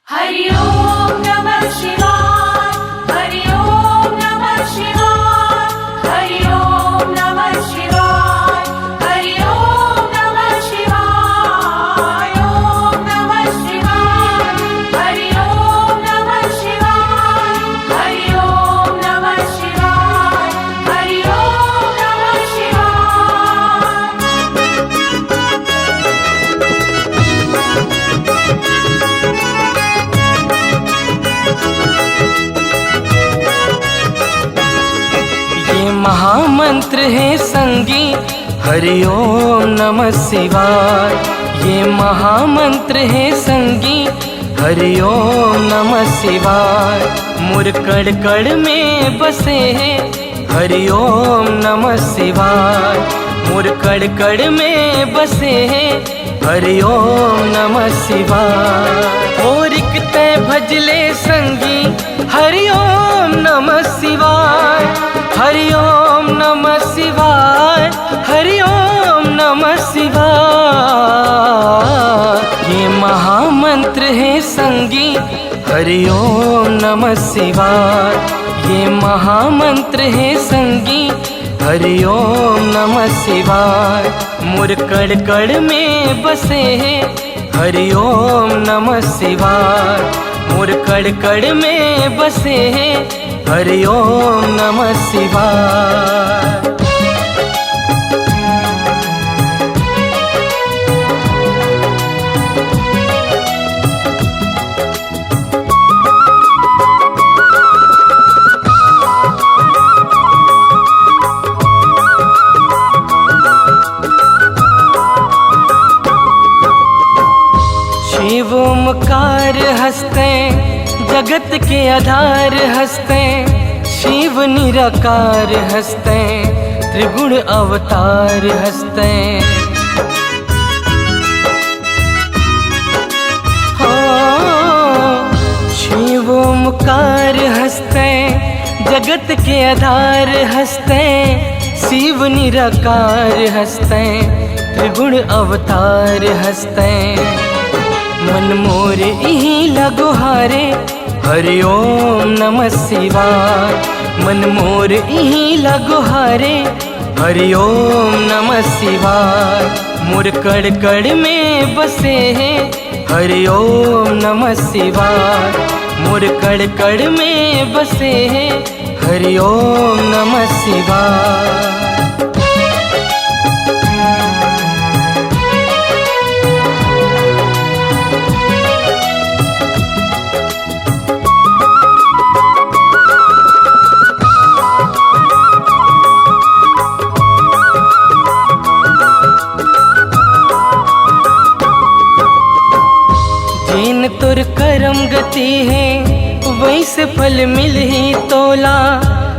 हरि ओम नमः शिवाय। हरि ओम नमः शिवाय। हरि ओम नमः शिवाय। हरि ओम नमः शिवाय। ओम नमः शिवाय। हरि ओम नमः शिवाय। हरि ओम नमः शिवाय। हरि ओम नमः शिवाय। ये महामंत्र है संगी हरि ओम नमः शिवाय। ये महामंत्र है संगी हरि ओम नमः शिवाय। मुर कड़ कड़ में बसे हैं हरि ओम नमः शिवाय। मुर कड़ कड़ में बसे हैं हरि ओम नमः शिवाय। और एक तय भजले संगी हरि ओम नमः शिवाय। हरि ओम नमः शिवाय। हरि ओम नमः शिवाय। ये महामंत्र है संगी हरि ओम नमः शिवाय। ये महामंत्र है संगी हरि ओम नमः शिवाय। मुर कड़ कड़ में बसे हैं हरि ओम नमः शिवाय। मुर कड़ कड़ में बसे हैं हरि ओम नमः शिवाय। शिव ओमकार हंसते जगत के आधार हंसते। शिव निराकार हंसते त्रिगुण अवतार हंसते। शिव ओमकार हंसते जगत के आधार हंसते। शिव निराकार हंसते त्रिगुण अवतार हंसते। मन मोर इही लगो हारे हरि ओम नमः शिवाय। मन मोर इही लगो हारे हरि ओम नमः शिवाय। मुर कड़ कड़ में बसे हैं हरि ओम नमः शिवाय। मुर कड़ कड़ में बसे हैं हरि ओम नमः शिवाय। जिन तुर करम गति है वैसे फल मिल ही तोला।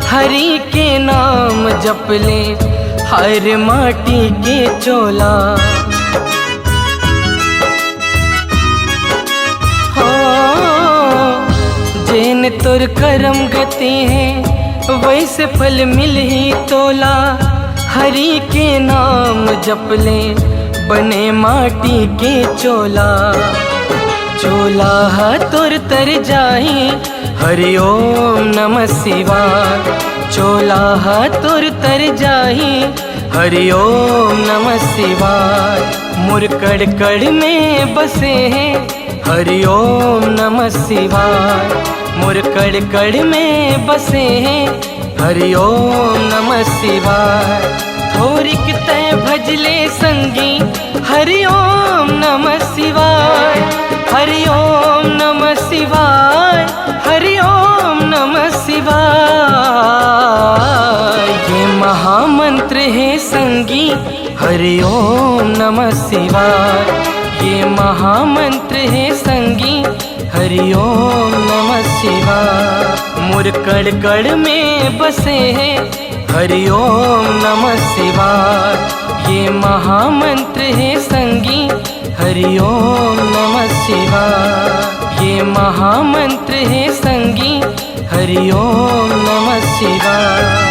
हरि के नाम जप ले हर माटी के चोला। हो जिन तुर करम गति है वैसे फल मिल ही तोला। हरि के नाम जप ले बने माटी के चोला। चोला तुर तर जाही हरि ओम नमः शिवाय। चोला तुर तर जाही हरि ओम नमः शिवाय। मुर कड़ कड़ में बसे हैं हरि ओम नमः शिवाय। मुर कड़ कड़ में बसे हैं हरि ओम नमः शिवाय। थोरिक तय भजले संगी हरि ओम नमः शिवाय। हरि ओम नमः शिवाय। हरि ओम नमः शिवाय। ये महामंत्र है संगी हरि ओम नमः शिवाय। ये महामंत्र है संगी हरि ओम नमः शिवाय। मुर कड़ कड़ में बसे हैं हरि ओम नमः शिवाय। ये महामंत्र है संगी हरि ओम नमः शिवाय। ये महामंत्र है संगी हरि ओम नमः शिवाय।